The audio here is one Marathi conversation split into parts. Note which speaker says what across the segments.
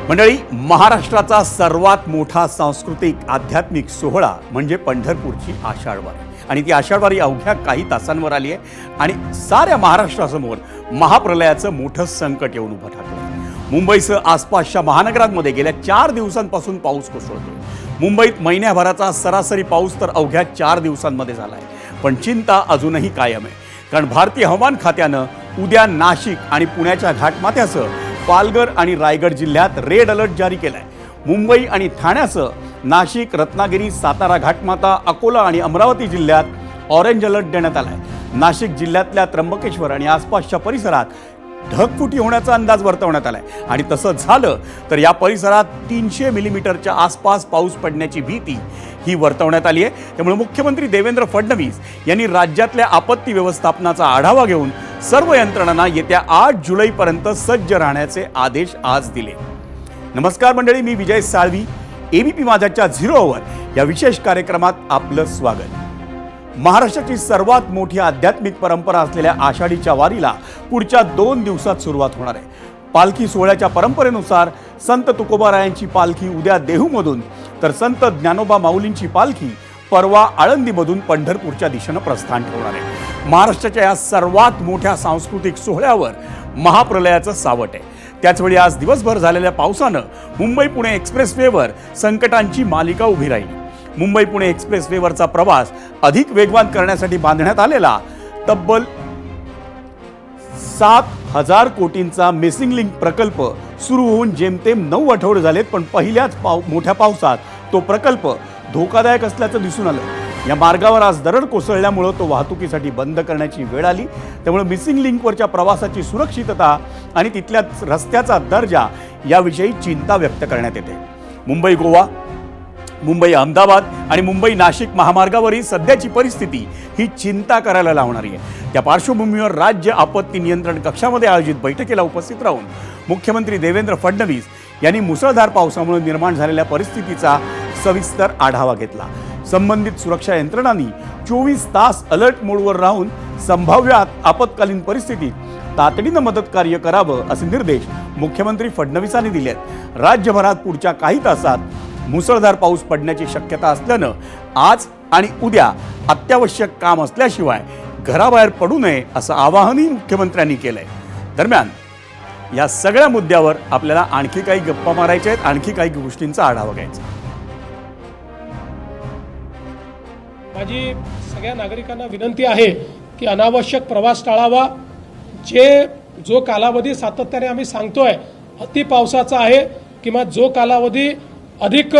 Speaker 1: मंडळी, महाराष्ट्राचा सर्वात मोठा सांस्कृतिक आध्यात्मिक सोहळा म्हणजे पंढरपूरची आषाढवारी आणि ती आषाढवारी अवघ्या काही तासांवर आली आहे आणि साऱ्या महाराष्ट्रासमोर महाप्रलयाचं मोठं संकट येऊन उभं ठाकलं। मुंबईसह आसपासच्या महानगरांमध्ये गेल्या 4 दिवसांपासून पाऊस कोसळतोय। मुंबईत महिन्याभराचा सरासरी पाऊस तर अवघ्या 4 दिवसांमध्ये झालाय, पण चिंता अजूनही कायम आहे। कारण भारतीय हवामान खात्यानं उद्या नाशिक आणि पुण्याच्या घाटमाथ्यासह पालघर आणि रायगड जिल्ह्यात रेड अलर्ट जारी केलाय। मुंबई आणि ठाण्यासह नाशिक, रत्नागिरी, सातारा घाटमाथा, अकोला आणि अमरावती जिल्ह्यात ऑरेंज अलर्ट देण्यात आलाय। नाशिक जिल्ह्यातल्या त्र्यंबकेश्वर आणि आसपासच्या परिसरात ढगफुटी होण्याचा अंदाज वर्तवण्यात आलाय आणि तसं झालं तर या परिसरात 300 मिलीमीटरच्या आसपास पाऊस पडण्याची भीती ही वर्तवण्यात आली आहे। त्यामुळे मुख्यमंत्री देवेंद्र फडणवीस यांनी राज्यातल्या आपत्ती व्यवस्थापनाचा आढावा घेऊन सर्व यंत्रणांना येत्या 8 जुलैपर्यंत सज्ज राहण्याचे आदेश आज दिले। नमस्कार मंडळी, मी विजय साळवी, एबीपी माझाच्या 0 ओव्हर या विशेष कार्यक्रमात आपलं स्वागत। महाराष्ट्राची सर्वात मोठी आध्यात्मिक परंपरा असलेल्या आषाढीच्या वारीला पुढच्या 2 दिवसात सुरुवात होणार आहे। पालखी सोहळ्याच्या परंपरेनुसार संत तुकोबारायांची पालखी उद्या देहूमधून तर संत ज्ञानोबा माऊलींची पालखी परवा आळंदीमधून पंढरपूरच्या दिशेनं प्रस्थान ठेवणार आहे। महाराष्ट्राच्या या सर्वात मोठ्या सांस्कृतिक सोहळ्यावर महाप्रलयाचं सावट आहे। त्याचवेळी आज दिवसभर झालेल्या पावसानं मुंबई पुणे एक्सप्रेसवेवर संकटांची मालिका उभी राहिली। मुंबई पुणे एक्सप्रेसवेवरचा प्रवास अधिक वेगवान करण्यासाठी बांधण्यात आलेला तब्बल 7,000 कोटींचा मिसिंग लिंक प्रकल्प सुरू होऊन जेमतेम 9 आठवडे झालेत, पण पहिल्याच मोठ्या पावसात तो प्रकल्प धोकादायक असल्याचं दिसून आलं। या मार्गावर आज दरड कोसळल्यामुळे तो वाहतुकीसाठी बंद करण्याची वेळ आली। त्यामुळे मिसिंग लिंकवरच्या प्रवासाची सुरक्षितता आणि तिथल्या रस्त्याचा दर्जा याविषयी चिंता व्यक्त करण्यात येते। मुंबई गोवा, मुंबई अहमदाबाद आणि मुंबई नाशिक महामार्गावरील सध्याची परिस्थिती ही चिंता करायला लावणारी आहे। त्या पार्श्वभूमीवर राज्य आपत्ती नियंत्रण कक्षामध्ये आयोजित बैठकीला उपस्थित राहून मुख्यमंत्री देवेंद्र फडणवीस यांनी मुसळधार पावसामुळे निर्माण झालेल्या परिस्थितीचा सविस्तर आढावा घेतला। संबंधित सुरक्षा यंत्रणांनी 24 तास अलर्ट मोडवर राहून संभाव्य आपत्कालीन परिस्थितीत तातडीनं मदत कार्य करावं असे निर्देश मुख्यमंत्री फडणवीसांनी दिले आहेत। राज्यभरात पुढच्या काही तासात मुसळधार पाऊस पडण्याची शक्यता असल्यानं आज आणि उद्या अत्यावश्यक काम असल्याशिवाय घराबाहेर पडू नये असं आवाहनही मुख्यमंत्र्यांनी केलंय। दरम्यान या सगळ्या मुद्द्यावर आपल्याला आणखी काही गप्पा मारायच्या आहेत, आणखी काही गोष्टींचा आढावा घ्यायचा।
Speaker 2: माझी सगळ्या नागरिकांना विनंती आहे की अनावश्यक प्रवास टाळावा। जो कालावधी सातत्याने आम्ही सांगतोय अति पावसाचा आहे किंवा जो कालावधी अधिक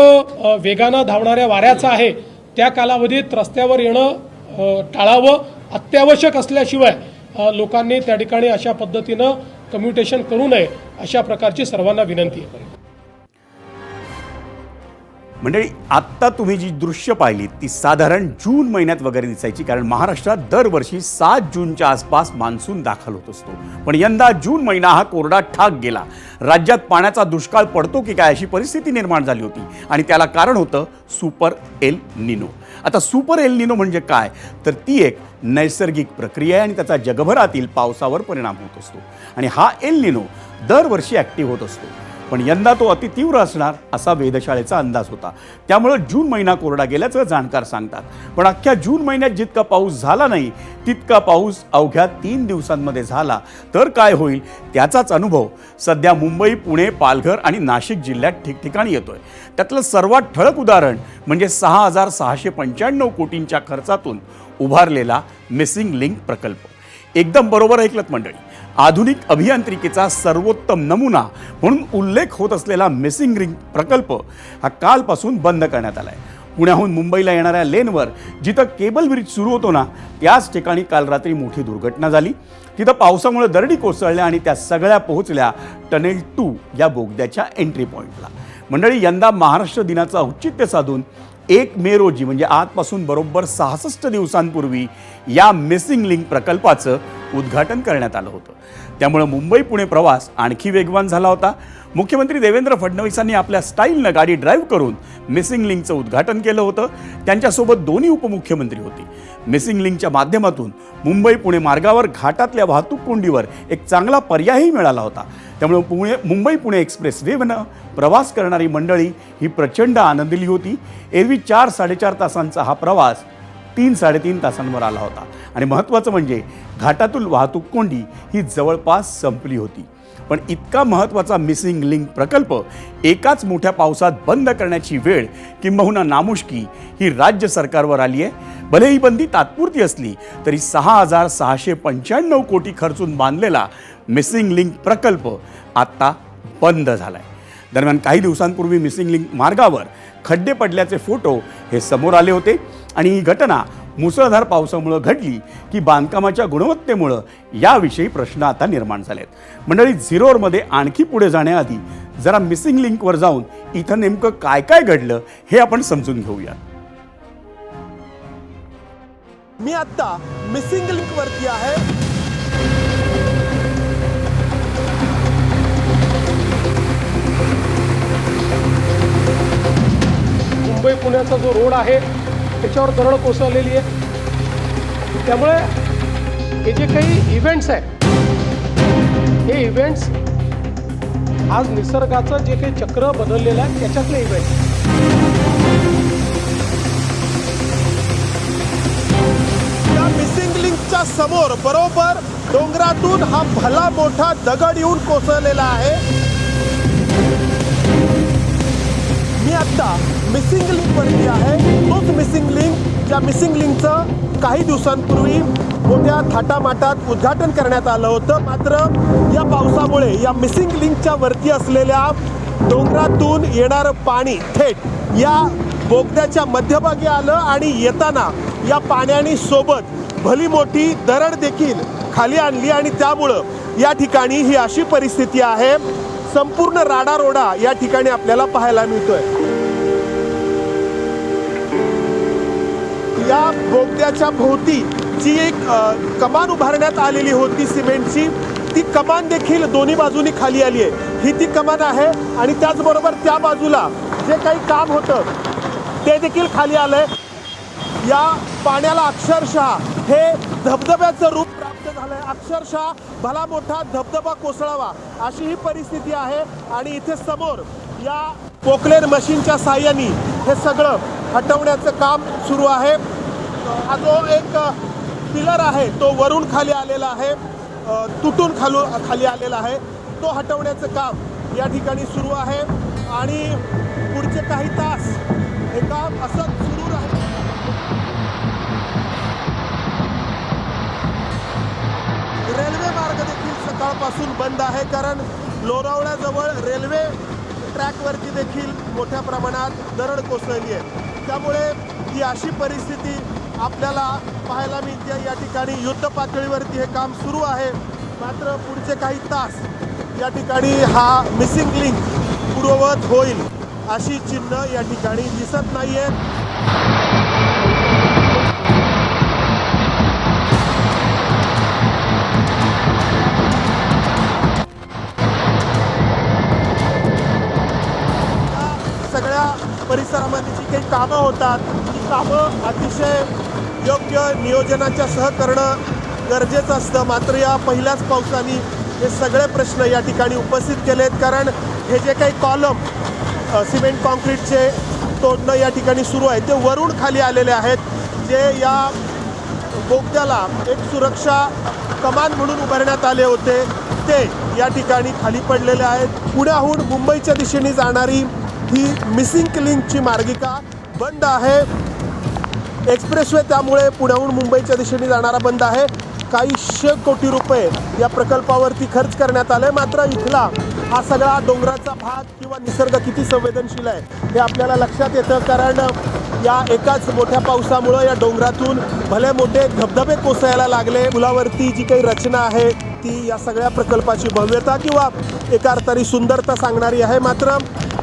Speaker 2: वेगानं धावणाऱ्या वाऱ्याचा आहे त्या कालावधीत रस्त्यावर येणं टाळावं। अत्यावश्यक असल्याशिवाय लोकांनी त्या ठिकाणी अशा पद्धतीनं कम्युटेशन करू नये अशा प्रकारची सर्वांना विनंती आहे।
Speaker 1: मंडळी, आत्ता तुम्ही जी दृश्य पाहिली ती साधारण जून महिन्यात वगैरे दिसायची, कारण महाराष्ट्रात दरवर्षी 7 जूनच्या आसपास मान्सून दाखल होत असतो। पण यंदा जून महिना हा कोरडा ठाक गेला। राज्यात पाण्याचा दुष्काळ पडतो की काय अशी परिस्थिती निर्माण झाली होती आणि त्याला कारण होतं सुपर एल निनो। आता सुपर एल निनो म्हणजे काय, तर ती एक नैसर्गिक प्रक्रिया आहे आणि त्याचा जगभरातील पावसावर परिणाम होत असतो आणि हा एल निनो दरवर्षी ॲक्टिव्ह होत असतो। पण यंदा तो अतितीव्र असणार असा वेधशाळेचा अंदाज होता। त्यामुळे जून महिना कोरडा गेल्याचं जाणकार सांगतात। पण अख्ख्या जून महिन्यात जितका पाऊस झाला नाही तितका पाऊस अवघ्या 3 दिवसांमध्ये झाला तर काय होईल त्याचाच अनुभव सध्या मुंबई, पुणे, पालघर आणि नाशिक जिल्ह्यात ठिकठिकाणी येतोय। त्यातलं सर्वात ठळक उदाहरण म्हणजे 6,695 कोटींच्या खर्चातून उभारलेला मिसिंग लिंक प्रकल्प। एकदम बरोबर ऐकलत मंडळी, आधुनिक अभियांत्रिकीचा सर्वोत्तम नमुना म्हणून उल्लेख होत असलेला मिसिंग लिंक प्रकल्प हा कालपासून बंद करण्यात आला आहे। पुण्याहून मुंबईला येणाऱ्या लेनवर जिथं केबल ब्रिज सुरू होतो ना त्याच ठिकाणी काल रात्री मोठी दुर्घटना झाली। तिथं पावसामुळे दरडी कोसळल्या आणि त्या सगळ्या पोहोचल्या टनेल 2 या बोगद्याच्या एंट्री पॉईंटला। मंडळी, यंदा महाराष्ट्र दिनाचं औचित्य साधून 1 मे रोजी म्हणजे आजपासून बरोबर 66 दिवसांपूर्वी या मिसिंग लिंक प्रकल्पाचं उद्घाटन करण्यात आलं होतं. त्यामुळे मुंबई पुणे प्रवास आणखी वेगवान झाला होता. मुख्यमंत्री देवेंद्र फडणवीसांनी आपल्या स्टाईलनं गाडी ड्राईव्ह करून मिसिंग लिंकचं उद्घाटन केलं होतं. त्यांच्यासोबत दोन्ही उपमुख्यमंत्री होते. मिसिंग लिंकच्या माध्यमातून मुंबई पुणे मार्गावर घाटातल्या वाहतूक कोंडीवर एक चांगला पर्यायही मिळाला होता. त्यामुळे मुंबई पुणे एक्सप्रेसवेनं प्रवास करणारी मंडळी ही प्रचंड आनंदिली होती. एरवी 4-4.5 तासांचा हा प्रवास 3-3.5 तासांवर आला होता आणि महत्त्वाचं म्हणजे घाटातून वाहतूक कोंडी ही जवळपास संपली होती. पण इतका महत्त्वाचा मिसिंग लिंक प्रकल्प एकाच मोठ्या पावसात बंद करण्याची वेळ किंबहुना नामुष्की ही राज्य सरकारवर आली आहे. भले ही बंदी तात्पुरती असली तरी 6,695 कोटी खर्चून बांधलेला मिसिंग लिंक प्रकल्प आता बंद झाला आहे. दरम्यान काही दिवसांपूर्वी मिसिंग लिंक मार्गावर खड्डे पडल्याचे फोटो हे समोर आले होते आणि ही घटना मुसळधार पावसामुळे घडली की बांधकामाच्या गुणवत्तेमुळं याविषयी प्रश्न आता निर्माण झालेत. मंडळी, झिरोवरमध्ये आणखी पुढे जाण्याआधी जरा मिसिंग लिंकवर जाऊन इथं नेमकं काय काय घडलं हे आपण समजून घेऊया.
Speaker 3: मी आता मिसिंग लिंक वरती आहे.
Speaker 2: मुंबई पुण्याचा जो रोड आहे त्याच्यावर दरड कोसळलेली आहे. त्यामुळे हे जे काही इव्हेंट्स आहेत हे इव्हेंट्स आज निसर्गाचं जे काही चक्र बदललेलं आहे त्याच्यातले इव्हेंट्स.
Speaker 3: या मिसिंग लिंकच्या समोर बरोबर डोंगरातून हा भला मोठा दगड येऊन कोसळलेला आहे. मी आता मिसिंग लिंक वरती आहे. तोच मिसिंग लिंक, ज्या मिसिंग लिंकचं काही दिवसांपूर्वी मोठ्या थाटामाटात उद्घाटन करण्यात आलं होतं. मात्र या पावसामुळे या मिसिंग लिंकच्या वरती असलेल्या डोंगरातून येणारं पाणी थेट या बोगद्याच्या मध्यभागी आलं आणि येताना या पाण्याने सोबत भली मोठी दरड देखील खाली आणली आणि त्यामुळं या ठिकाणी ही अशी परिस्थिती आहे. संपूर्ण राडारोडा या ठिकाणी आपल्याला पाहायला मिळतोय. या बोगद्याच्या भोवती जी एक कमान उभारण्यात आलेली होती सिमेंटची, ती कमान देखील दोन्ही बाजूनी खाली आली आहे. ही ती कमान आहे आणि त्याचबरोबर त्या बाजूला जे काही काम होतं ते देखील खाली आलंय. या पाण्याला अक्षरशः हे धबधब्याचं रूप प्राप्त झालंय. अक्षरशः भला मोठा धबधबा कोसळावा अशी ही परिस्थिती आहे. आणि इथे समोर या पोकलेन मशीनच्या साहाय्याने हे सगळं हटवण्याचं काम सुरू आहे. हा जो एक पिलर आहे तो वरून खाली आलेला आहे, तुटून खाली आलेला आहे. तो हटवण्याचं काम या ठिकाणी सुरू आहे आणि पुढचे काही तास हे काम असंच सुरू राहील. रेल्वे मार्ग देखील सकाळपासून बंद आहे, कारण लोणावळ्याजवळ रेल्वे ट्रॅकवरती देखील मोठ्या प्रमाणात दरड कोसळली आहे. त्यामुळे ही अशी परिस्थिती आपल्याला पाहायला मिळते. या ठिकाणी युद्ध पातळीवरती हे काम सुरू आहे. मात्र पुढचे काही तास या ठिकाणी हा मिसिंग लिंक पूर्ववत होईल अशी चिन्ह या ठिकाणी दिसत नाहीये. सगळ्या परिसरामध्ये जी काही कामं होतात ती कामं अतिशय योग्य नियोजनाच्या सह करणं गरजेचं असतं. मात्र या पहिल्याच पावसाने हे सगळे प्रश्न या ठिकाणी उपस्थित केलेत. कारण हे जे काही कॉलम सिमेंट कॉन्क्रीटचे तोडणं या ठिकाणी सुरू आहे ते वरून खाली आलेले आहेत, जे या बोगद्याला एक सुरक्षा कमान म्हणून उभारण्यात आले होते ते या ठिकाणी खाली पडलेले आहेत. पुण्याहून मुंबईच्या दिशेने जाणारी ही मिसिंग लिंकची मार्गिका बंद आहे. एक्सप्रेसवे त्यामुळे पुण्याहून मुंबईच्या दिशेने जाणारा बंद आहे. काही 100 कोटी रुपये या प्रकल्पावरती खर्च करण्यात आले. मात्र इथला हा सगळा डोंगराचा भाग किंवा निसर्ग किती संवेदनशील आहे हे आपल्याला लक्षात येतं. कारण या एकाच मोठ्या पावसामुळं या डोंगरातून भले मोठे धबधबे कोसळायला लागले. पुलावरती जी काही रचना आहे ती या सगळ्या प्रकल्पाची भव्यता किंवा एका अर्थाने सुंदरता सांगणारी आहे. मात्र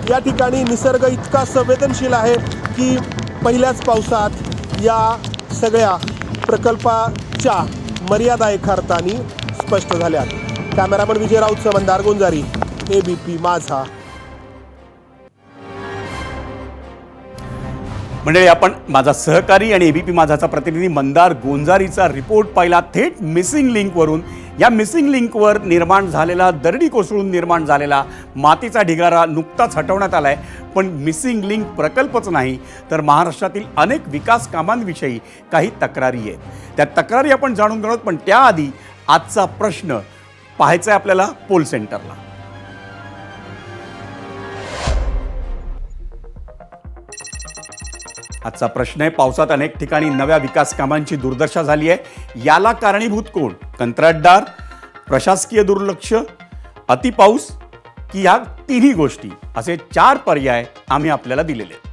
Speaker 3: या ठिकाणी निसर्ग इतका संवेदनशील आहे की पहिल्याच पावसात या सगळ्या प्रकल्पाच्या मर्यादा एखार्थानी स्पष्ट झाल्यात. कॅमेरामन विजय राऊतसह मंदार गोंजारी, ABP माझा.
Speaker 1: म्हणजे आपण माझा सहकारी आणि ABP माझाचा प्रतिनिधी मंदार गोंजारीचा रिपोर्ट पाहिला थेट मिसिंग लिंकवरून. या मिसिंग लिंकवर निर्माण झालेला, दरडी कोसळून निर्माण झालेला मातीचा ढिगारा नुकताच हटवण्यात आला आहे. पण मिसिंग लिंक प्रकल्पच नाही तर महाराष्ट्रातील अनेक विकास कामांविषयी काही तक्रारी आहेत. त्या तक्रारी आपण जाणून घेणार आहोत. पण त्याआधी आजचा प्रश्न पाहायचा आहे आपल्याला पोल सेंटरला. आजचा प्रश्न आहे, पावसात अनेक ठिकाणी नव्या विकास कामांची दुर्दशा झाली आहे. याला कारणीभूत कोण? कंत्राटदार, प्रशासकीय दुर्लक्ष, अतिपाऊस की या तिन्ही गोष्टी? असे 4 पर्याय आम्ही आपल्याला दिलेले आहेत.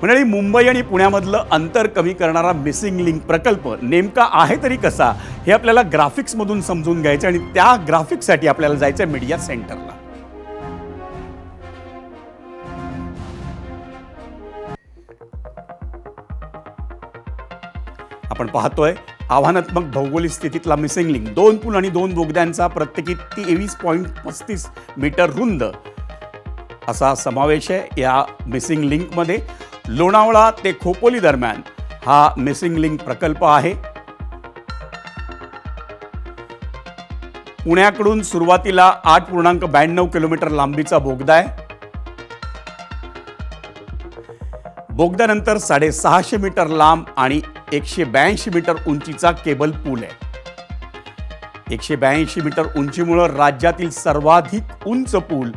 Speaker 1: मंडळी, मुंबई आणि पुण्यामधलं अंतर कमी करणारा मिसिंग लिंक प्रकल्प नेमका आहे तरी कसा हे आपल्याला ग्राफिक्समधून समजून घ्यायचं आणि त्या ग्राफिक्ससाठी आपल्याला जायचं मीडिया सेंटरला. आपण पाहतोय आव्हानात्मक भौगोलिक स्थितीतला मिसिंग लिंक. 2 पूल आणि 2 बोगद्यांचा प्रत्येकी 23.35 मीटर रुंद असा समावेश आहे या मिसिंग लिंकमध्ये. लोणावळा ते खोपोली दरम्यान हा मिसिंग लिंक प्रकल्प आहे. पुण्याकडून सुरुवातीला 8.92 किलोमीटर लांबीचा बोगदा आहे. बोगद्यानंतर 650 मीटर लांब आणि 182 मीटर उंचीचा केबल पूल आहे. 182 मीटर उंचीमुळे राज्यातील सर्वाधिक उंच पूल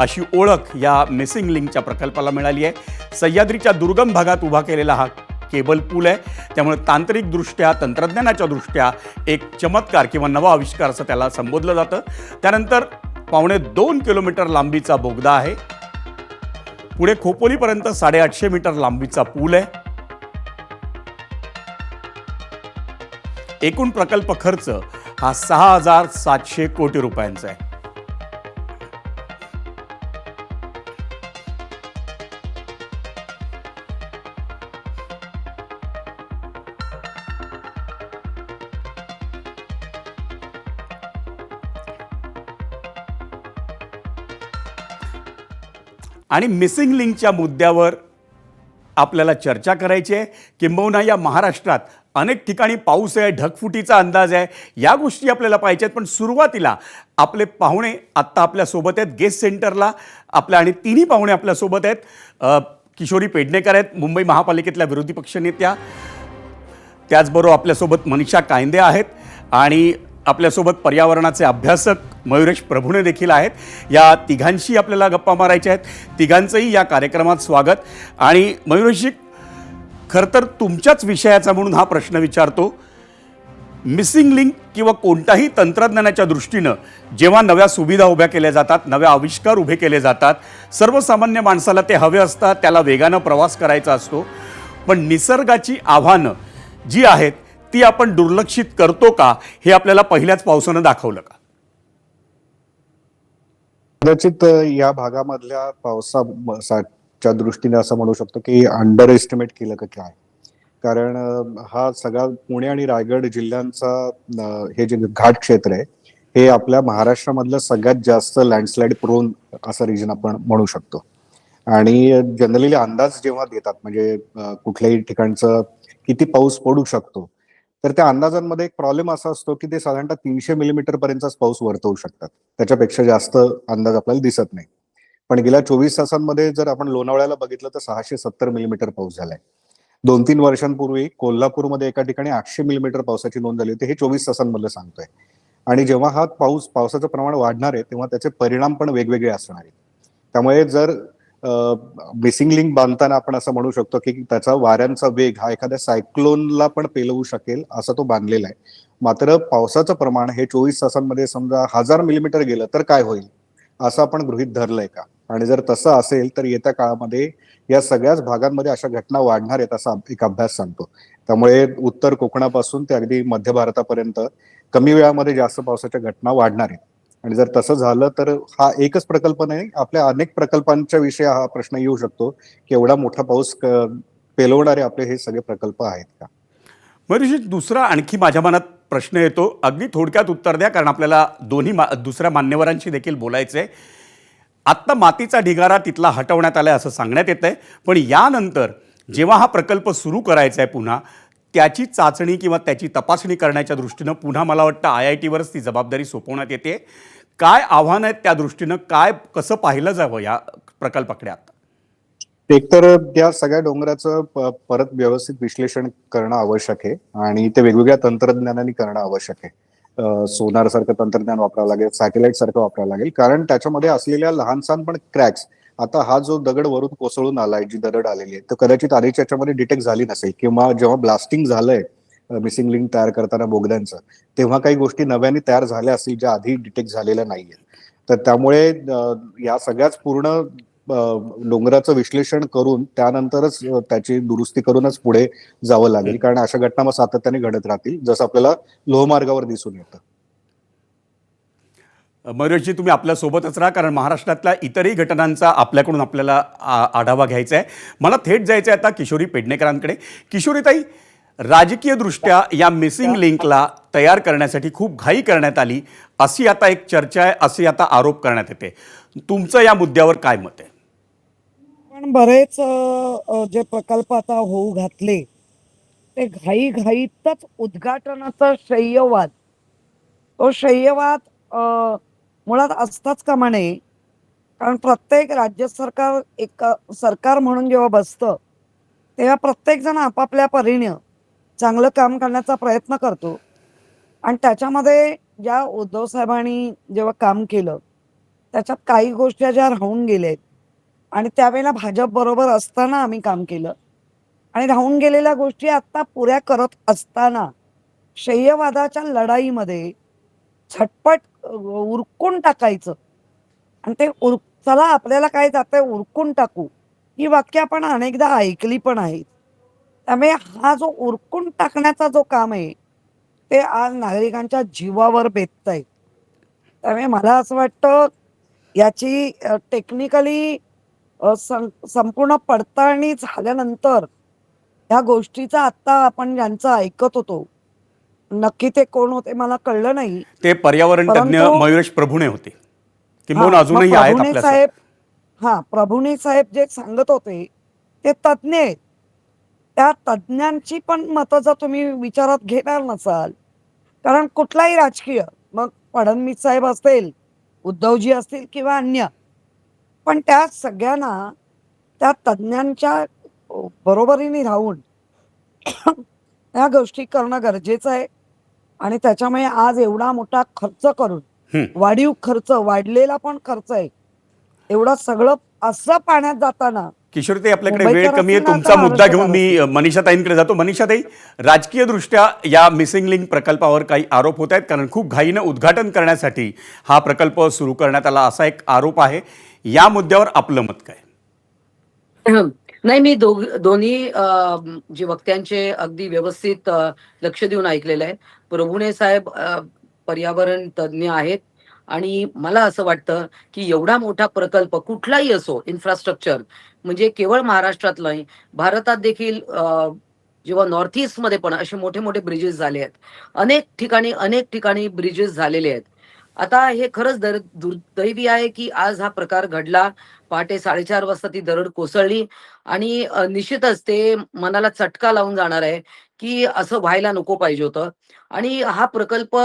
Speaker 1: अशी ओळख या मिसिंग लिंकच्या प्रकल्पाला मिळाली आहे. सह्याद्रीच्या दुर्गम भागात उभा केलेला हा केबल पूल आहे. त्यामुळे तांत्रिकदृष्ट्या, तंत्रज्ञानाच्या दृष्ट्या एक चमत्कार किंवा नवा आविष्कार असं त्याला संबोधलं जातं. त्यानंतर 2.25 किलोमीटर लांबीचा बोगदा आहे. पुढे खोपोलीपर्यंत 850 मीटर लांबीचा पूल आहे. एकूण प्रकल्प खर्च हा 6,700 कोटी रुपयांचा आहे. आणि मिसिंग लिंकच्या मुद्द्यावर आपल्याला चर्चा करायची आहे. किंबहुना या महाराष्ट्रात अनेक ठिकाणी पाऊस आहे, ढगफुटीचा अंदाज आहे, या गोष्टी आपल्याला पाहिजे आहेत. पण सुरुवातीला आपले पाहुणे आत्ता आपल्यासोबत आहेत गेस्ट सेंटरला. आपल्या आणि तिन्ही पाहुणे आपल्यासोबत आहेत. किशोरी पेडणेकर आहेत, मुंबई महापालिकेतल्या विरोधी पक्षनेत्या. त्याचबरोबर आपल्यासोबत मनीषा कायंदे आहेत आणि आपल्यासोबत पर्यावरणाचे अभ्यासक मयुरेश प्रभुणे देखील आहेत. या तिघांशी आपल्याला गप्पा मारायच्या आहेत. तिघांचंही या कार्यक्रमात स्वागत. आणि मयुरेशजी, खरं तर तुमच्याच विषयाचा म्हणून हा प्रश्न विचारतो. मिसिंग लिंक किंवा कोणत्याही तंत्रज्ञानाच्या दृष्टीनं जेव्हा नव्या सुविधा उभ्या केल्या जातात, नव्या आविष्कार उभे केले जातात, सर्वसामान्य माणसाला ते हवे असतात, त्याला वेगानं प्रवास करायचा असतो. पण निसर्गाची आव्हानं जी आहेत ती आपण दुर्लक्षित करतो का, हे आपल्याला पहिल्याच पावसानं दाखवलं का?
Speaker 4: कदाचित या भागामधल्या पावसाच्या दृष्टीने असं म्हणू शकतो की अंडर एस्टिमेट केलं का काय. कारण हा सगळा पुणे आणि रायगड जिल्ह्यांचा हे जे घाट क्षेत्र आहे हे आपल्या महाराष्ट्रामधलं सगळ्यात जास्त लँडस्लाइड प्रोन असं रिजन आपण म्हणू शकतो. आणि जनरली अंदाज जेव्हा देतात म्हणजे कुठल्याही ठिकाणचं किती पाऊस पडू शकतो, तर त्या अंदाजांमध्ये एक प्रॉब्लेम असा असतो की ते साधारणतः 300 मिलीमीटर पर्यंतच पाऊस वर्तवू शकतात. त्याच्यापेक्षा जास्त अंदाज आपल्याला दिसत नाही. पण गेल्या 24 तासांमध्ये जर आपण लोणावळ्याला बघितलं तर 670 मिलीमीटर पाऊस झालाय. 2-3 वर्षांपूर्वी कोल्हापूरमध्ये एका ठिकाणी 800 मिलीमीटर पावसाची नोंद झाली होती. हे 24 तासांमधलं सांगतोय. आणि जेव्हा हा पावसाचं प्रमाण वाढणार आहे तेव्हा त्याचे परिणाम पण वेगवेगळे असणार आहेत. त्यामुळे जर मिसिंग लिंक बांधताना आपण असं म्हणू शकतो की त्याचा वाऱ्यांचा वेग हा एखाद्या सायक्लोनला पण पेलवू शकेल असा तो बांधलेला आहे. मात्र पावसाचं प्रमाण हे 24 तासांमध्ये समजा 1000 मिलीमीटर गेलं तर काय होईल असं आपण गृहीत धरलंय का? आणि जर तसं असेल तर येत्या काळामध्ये या सगळ्याच भागांमध्ये अशा घटना वाढणार आहेत असा एक अभ्यास सांगतो. त्यामुळे उत्तर कोकणापासून ते अगदी मध्य भारतापर्यंत कमी वेळामध्ये जास्त पावसाच्या घटना वाढणार आहेत. आणि जर तसं झालं तर हा एकच प्रकल्प नाही, आपल्या अनेक प्रकल्पांच्या विषयी हा प्रश्न येऊ शकतो की एवढा मोठा पाऊस पेलवणारे आपले हे सगळे प्रकल्प आहेत का.
Speaker 1: मयुरजी, दुसरा आणखी माझ्या मनात प्रश्न येतो, अगदी थोडक्यात उत्तर द्या कारण आपल्याला दुसऱ्या मान्यवरांशी देखील बोलायचं आहे. आत्ता मातीचा ढिगारा तिथला हटवण्यात आलाय असं सांगण्यात येत आहे, पण यानंतर जेव्हा हा प्रकल्प सुरू करायचा आहे पुन्हा, त्याची चाचणी किंवा त्याची तपासणी करण्याच्या दृष्टीनं पुन्हा मला वाटतं IIT-वरच ती जबाबदारी सोपवण्यात येते. काय आव्हानं आहेत त्या दृष्टीनं, काय कसं पाहिलं जावं या प्रकल्पाकडे आता?
Speaker 4: एकतर त्या सगळ्या डोंगराचं परत व्यवस्थित विश्लेषण करणं आवश्यक आहे आणि ते वेगवेगळ्या तंत्रज्ञानाने करणं आवश्यक आहे. सोनार सारखं तंत्रज्ञान वापरावं लागेल, सॅटेलाइट सारखं वापरावं लागेल, कारण त्याच्यामध्ये असलेल्या लहानसहान पण क्रॅक्स, आता हा जो दगड वरून कोसळून आलाय, जी दरड आलेली आहे, तर कदाचित आधीच्या याच्यामध्ये डिटेक्ट झाली नसेल किंवा जेव्हा ब्लास्टिंग झालंय मिसिंग लिंक तयार करताना बोगद्यांचं, तेव्हा काही गोष्टी नव्याने तयार झाल्या असतील ज्या आधी डिटेक्ट झालेल्या नाहीये. तर त्यामुळे या सगळ्याच पूर्ण डोंगराचं विश्लेषण करून त्यानंतरच त्याची दुरुस्ती करूनच पुढे जावं लागेल, कारण अशा घटना मग सातत्याने घडत राहतील, जसं आपल्याला लोहमार्गावर दिसून येतं.
Speaker 1: मयुरजी, तुम्ही आपल्यासोबतच राहा कारण महाराष्ट्रातल्या इतरही घटनांचा आपल्याकडून आपल्याला आढावा घ्यायचा आहे. मला थेट जायचं आहे आता किशोरी पेडणेकरांकडे. किशोरीताई, राजकीयदृष्ट्या या मिसिंग लिंकला तयार करण्यासाठी खूप घाई करण्यात आली अशी आता एक चर्चा आहे, असे आता आरोप करण्यात येते. तुमचं या मुद्द्यावर काय मत आहे?
Speaker 5: पण बरेच जे प्रकल्प आता होऊ घातले ते घाईघाईतच उद्घाटनाचा शय्यवाद, तो शय्यवाद मुळात असताच कामा नये. कारण प्रत्येक राज्य सरकार एक सरकार म्हणून जेव्हा बसतं तेव्हा प्रत्येक जण आपापल्या परीने चांगलं काम करण्याचा प्रयत्न करतो आणि त्याच्यामध्ये ज्या उद्धव साहेबांनी जेव्हा काम केलं त्याच्यात काही गोष्टी ज्या राहून गेल्या आणि त्यावेळेला भाजप बरोबर असताना आम्ही काम केलं आणि राहून गेलेल्या गोष्टी आता पुऱ्या करत असताना शय्यवादाच्या लढाईमध्ये झटपट उरकून टाकायचं आणि ते चला आपल्याला काय जातंय उरकून टाकू, ही वाक्य आपण अनेकदा ऐकली पण आहेत. त्यामुळे हा जो उरकून टाकण्याचा जो काम आहे ते आज नागरिकांच्या जीवावर बेततंय. त्यामुळे मला असं वाटतं याची टेक्निकली संपूर्ण पडताळणी झाल्यानंतर ह्या गोष्टीचा आत्ता आपण ज्यांचं ऐकत होतो, नक्की ते कोण होते मला कळलं नाही.
Speaker 1: ते पर्यावरण तज्ज्ञ मयुरेश प्रभुणे होते, किंबहुना अजूनही आहेत
Speaker 5: प्रभुणे
Speaker 1: आपल्या
Speaker 5: साहेब, प्रभुणे साहेब जे सांगत होते ते तज्ज्ञ आहेत. त्या तज्ज्ञांची पण मतं जर तुम्ही विचारात घेणार नसाल, कारण कुठलाही राजकीय, मग फडणवीस साहेब असतील, उद्धवजी असतील किंवा अन्य, पण त्या सगळ्यांना त्या तज्ज्ञांच्या बरोबरीने राहून या गोष्टी करणं गरजेचं आहे. आणि त्याच्यामुळे आज एवढा मोठा खर्च करून, वाढीव खर्च, वाढलेला पण खर्च आहे, एवढं सगळं असं पाण्यात जाताना.
Speaker 1: किशोरीताई, आपल्याकडे वेळ कमी आहे. तुमचा मुद्दा घेऊन मी मनीषाताईंकडे जातो. मनीषाताई, राजकीयदृष्ट्या या मिसिंग लिंक प्रकल्पावर काही आरोप होत आहेत कारण खूप घाईनं उद्घाटन करण्यासाठी हा प्रकल्प सुरू करण्यात आला असा एक आरोप आहे. या मुद्द्यावर आपलं मत काय?
Speaker 6: नाही, मी दोन्ही जे वक्त्यांचे अगदी व्यवस्थित लक्ष देऊन ऐकलेलं आहे. प्रभुणे साहेब पर्यावरण तज्ज्ञ आहेत आणि मला असं वाटतं की एवढा मोठा प्रकल्प कुठलाही असो, इन्फ्रास्ट्रक्चर म्हणजे केवळ महाराष्ट्रातला नाही, भारतात देखील जेव्हा नॉर्थ ईस्ट मध्ये पण असे मोठे मोठे ब्रिजेस झाले आहेत, अनेक ठिकाणी ब्रिजेस झालेले आहेत. आता हे खरंच दुर्दैवी आहे की आज हा प्रकार घडला. पहाटे 4:30 वाजता ती दरड कोसळली आणि निश्चितच ते मनाला चटका लावून जाणार आहे की असं व्हायला नको पाहिजे होतं. आणि हा प्रकल्प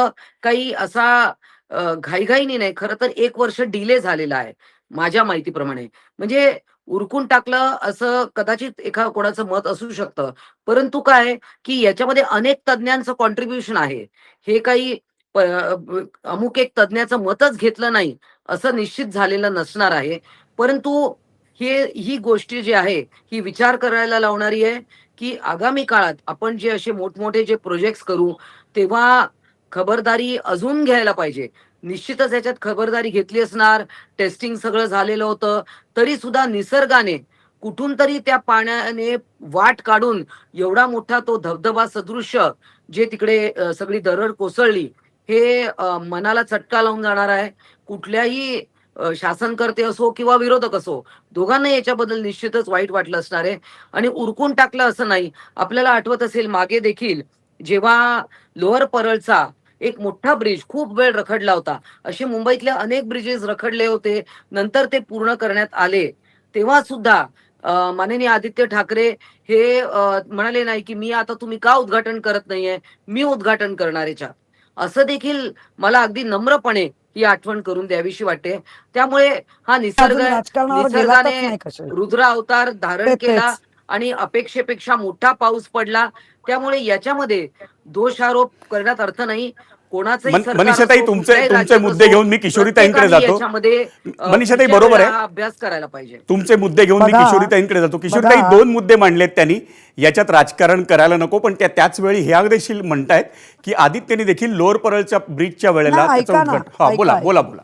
Speaker 6: काही असा घाईघाईने नाही, खरं तर 1 वर्ष डिले झालेला आहे माझ्या माहितीप्रमाणे. म्हणजे उरकून टाकलं असं कदाचित कोणाचं मत असू शकतं, परंतु काय की याच्यामध्ये अनेक तज्ज्ञांचं कॉन्ट्रीब्युशन आहे. हे काही अमुक एक तज्ज्ञाचं मतच घेतलं नाही असं निश्चित झालेलं नसणार आहे. परंतु ही गोष्ट जी आहे ही विचार करायला लावणारी आहे की आगामी काळात आपण जे असे मोठमोठे जे प्रोजेक्ट्स करू तेव्हा खबरदारी अजून घ्यायला पाहिजे. निश्चितच याच्यात खबरदारी घेतली असणार, टेस्टिंग सगळं झालेलं होतं, तरी सुद्धा निसर्गाने कुठून तरी त्या पाण्याने वाट काढून एवढा मोठा तो धबधबा सदृश्य जे तिकडे सगळी दरड कोसळली हे मनाला चटका लावून जाणार आहे. कुठल्याही शासनकर्ते असो किंवा विरोधक असो, दोघांना याच्याबद्दल निश्चितच वाईट वाटलं असणार आहे. आणि उरकून टाकलं असं नाही. आपल्याला आठवत असेल मागे देखील जेव्हा लोअर परळचा एक मोठा ब्रिज खूप वेळ रखडला होता. असे मुंबईतले अनेक ब्रिजेस रखडले होते. नंतर ते पूर्ण करण्यात आले. तेव्हा सुद्धा माननीय आदित्य ठाकरे हे म्हणाले नाही की मी आता तुम्ही का उद्घाटन करत नाहीये, मी उद्घाटन करणार याच्यात. असं देखील मला अगदी नम्रपणे ही आठवण करून द्यावीशी वाटते. त्यामुळे हा निसर्ग
Speaker 5: अजून
Speaker 6: आहे.
Speaker 5: राजकारणावर गेलातच
Speaker 6: निसर्गाने
Speaker 5: नाही कसे.
Speaker 6: रुद्र अवतार धारण केला
Speaker 5: तेच.
Speaker 6: आणि अपेक्षेपेक्षा मोठा पाऊस पडला. त्यामुळे याच्यामध्ये दोषारोप करण्यात अर्थ नाही. कोणाचंही सरकार
Speaker 1: मनीषाताई,
Speaker 6: असो,
Speaker 1: तुमचे
Speaker 6: कुठल्याही
Speaker 1: तुमचे
Speaker 6: राज्यात
Speaker 1: मुद्दे
Speaker 6: असो,
Speaker 1: घेऊन मी किशोरीताईंकडे
Speaker 6: प्रत्येकाने
Speaker 1: जातो.
Speaker 6: याच्यामध्ये
Speaker 1: मनीषाताई,
Speaker 6: पुढच्या
Speaker 1: बरोबर
Speaker 6: वेळेला
Speaker 1: आहे.
Speaker 6: हा अभ्यास करायला पाहिजे.
Speaker 1: तुमचे मुद्दे घेऊन मी
Speaker 5: बघा,
Speaker 1: किशोरीताईंकडे जातो. किशोरीताई,
Speaker 5: बघा.
Speaker 1: 2 मुद्दे मांडलेत त्यांनी, याच्यात राजकारण करायला नको, पण त्या त्याच वेळी हे देखील म्हणतायत की आदित्यने देखील लोअर परळच्या ब्रिजच्या वेळेला
Speaker 5: नाही,
Speaker 1: त्याचं
Speaker 5: ऐका ना,
Speaker 1: उद्घाटन. हा, बोला
Speaker 5: ऐका.
Speaker 1: बोला बोला.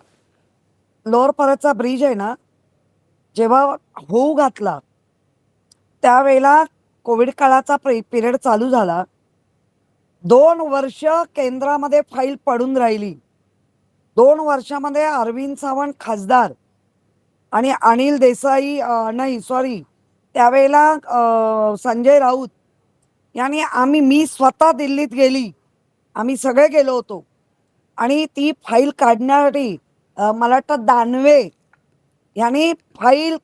Speaker 5: लोअर परळचा ब्रिज आहे ना, जेव्हा होऊ घातला त्यावेळेला कोविड काळाचा पिरियड चालू झाला. 2 वर्ष केंद्रामध्ये फाईल पडून राहिली. 2 वर्षामध्ये अरविंद सावंत खासदार आणि अनिल देसाई नाही सॉरी त्यावेळेला संजय राऊत यांनी मी स्वतः दिल्लीत गेली. आम्ही सगळे गेलो होतो आणि ती फाईल काढण्यासाठी मला वाटतं दानवे यांनी फाईल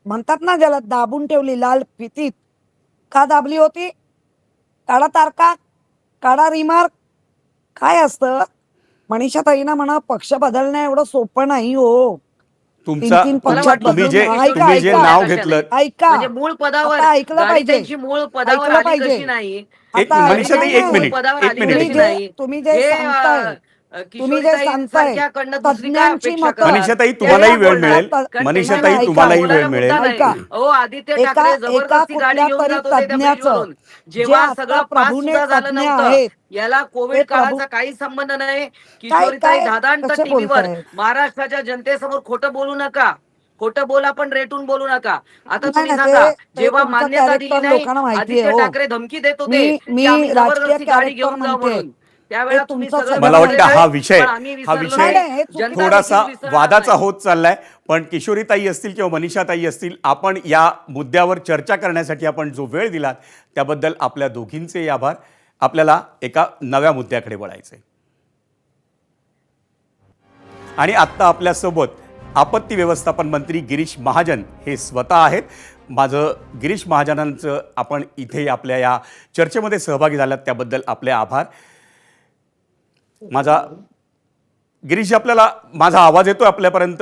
Speaker 5: म्हणतात ना ज्याला दाबून ठेवली लाल फितीत. का दाबली होती? काढा तारका, काढा रिमार्क. काय असतं मनीषाताईंना म्हणा, पक्ष बदलणं एवढं सोपं नाही हो.
Speaker 1: तुमचा
Speaker 5: 3
Speaker 6: मला
Speaker 5: पक्षात
Speaker 6: वाटतं
Speaker 1: तुम्ही जे
Speaker 5: बदलून
Speaker 6: तुम्ही
Speaker 1: तुम्ही जे
Speaker 5: ऐका,
Speaker 1: नाव
Speaker 6: कशा
Speaker 1: घेतलं,
Speaker 6: नाही.
Speaker 5: ऐका.
Speaker 6: म्हणजे मूळ पदावर
Speaker 5: आता ऐकलं
Speaker 6: गाडी
Speaker 5: पाहिजे.
Speaker 6: त्यांची मूळ पदावर
Speaker 5: ऐकलं
Speaker 6: आली
Speaker 5: पाहिजे.
Speaker 6: कशी नाही.
Speaker 5: आता
Speaker 1: मनीषाताई,
Speaker 5: नाही,
Speaker 1: एक
Speaker 5: नाही.
Speaker 1: मिनिट,
Speaker 6: पदावर
Speaker 1: एक
Speaker 6: आली
Speaker 1: मिनिट.
Speaker 6: कशी नाही.
Speaker 5: तुम्ही जे
Speaker 6: हे,
Speaker 5: सांगताय, तुम्ही जे सांगताय,
Speaker 6: किशोरीताईंसारख्याकडनं दुसरी काय
Speaker 5: तज्ज्ञांची
Speaker 6: अपेक्षा
Speaker 5: मतं.
Speaker 6: करणार?
Speaker 1: मनीषाताई,
Speaker 6: त्या
Speaker 1: तुम्हालाही
Speaker 6: या
Speaker 1: वेळ
Speaker 6: बोलणार.
Speaker 1: मिळेल.
Speaker 6: कारण
Speaker 1: मनीषाताई,
Speaker 6: त्यांना ऐका,
Speaker 1: तुम्हालाही वेळ
Speaker 6: बोलायला
Speaker 1: मिळेल.
Speaker 6: मुद्दा नाही.
Speaker 5: ऐका.
Speaker 6: अहो, आदित्य ठाकरे
Speaker 5: एका
Speaker 6: जबरदस्ती गाडी
Speaker 5: कुठल्या
Speaker 6: घेऊन
Speaker 5: तरी
Speaker 6: जात होते त्या
Speaker 5: तज्ज्ञाचं,
Speaker 6: ब्रिजवरून.
Speaker 5: जे
Speaker 6: जेव्हा
Speaker 5: आता
Speaker 6: सगळं पास
Speaker 5: प्रभूने
Speaker 6: सुद्धा झालं
Speaker 5: तज्ज्ञ
Speaker 6: नव्हतं.
Speaker 5: आहेत,
Speaker 6: याला
Speaker 5: ते
Speaker 6: कोविड
Speaker 5: प्रभू
Speaker 6: काळाचा काही संबंध नाही.
Speaker 5: काय
Speaker 6: किशोरीताई
Speaker 5: काय
Speaker 6: दादांत
Speaker 5: कसे
Speaker 6: टीव्हीवर
Speaker 5: बोलताय?
Speaker 6: महाराष्ट्राच्या जनतेसमोर खोटं बोलू नका. खोटं बोला पण रेटून बोलू नका. आता
Speaker 5: नाही
Speaker 6: तुम्ही
Speaker 5: ना,
Speaker 6: सांगा,
Speaker 5: ते
Speaker 6: जेव्हा
Speaker 5: तुमचं
Speaker 6: मान्यता दिली
Speaker 5: कॅरेक्टर
Speaker 6: नाही,
Speaker 5: लोकांना माहितीये
Speaker 6: आदित्य
Speaker 5: हो.
Speaker 6: ठाकरे धमकी देत होते
Speaker 5: मी
Speaker 6: की आम्ही
Speaker 5: राजकीय
Speaker 6: जबरदस्ती गाडी
Speaker 5: कॅरेक्टर
Speaker 6: घेऊन जाऊ
Speaker 5: म्हणते.
Speaker 6: म्हणून.
Speaker 5: ते
Speaker 6: त्यावेळेला तुम्ही
Speaker 5: तुमचं
Speaker 6: सगळं
Speaker 1: मला
Speaker 6: विसरलेलं
Speaker 1: वाटतं
Speaker 6: आहे,
Speaker 1: हा विषय
Speaker 6: पण आम्ही विसरलो
Speaker 5: नाही,
Speaker 6: नाही.
Speaker 5: नाही, हे चुकीचं
Speaker 6: जनता
Speaker 1: थोडासा
Speaker 6: देखील विसरणार
Speaker 1: वादाचा
Speaker 6: नाही.
Speaker 1: होत चाललाय. पण किशोरीताई असतील किंवा मनीषाताई असतील, आपण या मुद्द्यावर चर्चा करण्यासाठी आपण जो वेळ दिलात त्याबद्दल आपल्या दोघींचे आभार. आपल्याला एका नव्या मुद्द्याकडे वळायचंय आणि आत्ता आपल्यासोबत आपत्ती व्यवस्थापन मंत्री गिरीश महाजन हे स्वतः आहेत. माझं गिरीश महाजनांचं आपण इथे आपल्या या चर्चेमध्ये सहभागी झालात त्याबद्दल आपले आभार. गिरीश, आपल्याला माझा आवाज येतोय आपल्यापर्यंत?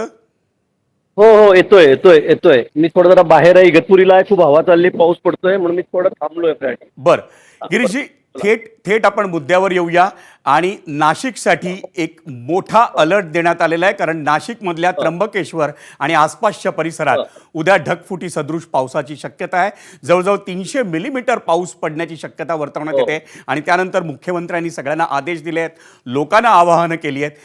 Speaker 7: हो हो, येतोय येतोय येतोय. मी थोडं जरा बाहेर आहे, इगतपुरीला आहे, खूप हवा चालली, पाऊस पडतोय, म्हणून मी थोडं थांबलोय फ्लॅट.
Speaker 1: बर गिरीशजी, थेट आपण मुद्द्यावर येऊया. आणि नाशिकसाठी एक मोठा अलर्ट देण्यात आलेला आहे, कारण नाशिकमधल्या त्र्यंबकेश्वर आणि आसपासच्या परिसरात उद्या ढगफुटी सदृश पावसाची शक्यता आहे. जवळजवळ 300 मिलीमीटर पाऊस पडण्याची शक्यता वर्तवण्यात येते. आणि त्यानंतर मुख्यमंत्र्यांनी सगळ्यांना आदेश दिले आहेत, लोकांना आवाहनं केली आहेत.